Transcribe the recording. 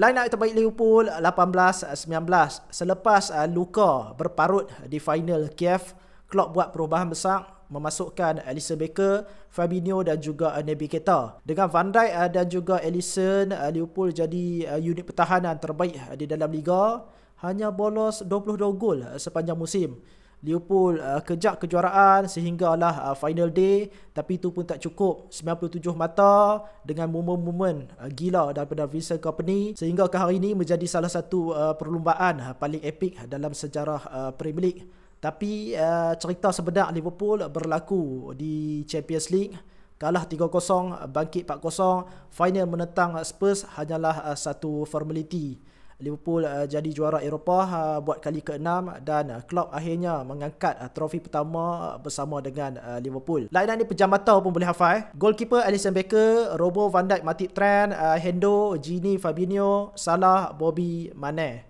Line up terbaik Liverpool 18-19. Selepas luka berparut di final Kiev, Klopp buat perubahan besar, memasukkan Alisson Becker, Fabinho dan juga Naby Keita. Dengan Van Dijk dan juga Alisson, Liverpool jadi unit pertahanan terbaik di dalam liga. Hanya bolos 22 gol sepanjang musim. Liverpool kejar kejuaraan sehinggalah final day, tapi itu pun tak cukup. 97 mata dengan momen-momen gila daripada Vincent Kompany sehingga ke hari ini menjadi salah satu perlumbaan paling epik dalam sejarah Premier League. Tapi cerita sebenar Liverpool berlaku di Champions League. Kalah 3-0, bangkit 4-0, final menentang Spurs hanyalah satu formaliti. Liverpool jadi juara Eropah buat kali ke-6 dan Klopp akhirnya mengangkat trofi pertama bersama dengan Liverpool. Line up ni pejam mata pun boleh hafal. Goalkeeper Alisson Becker, Robo, Van Dijk, Matip, Trent, Hendo, Gini, Fabinho, Salah, Bobby, Mane.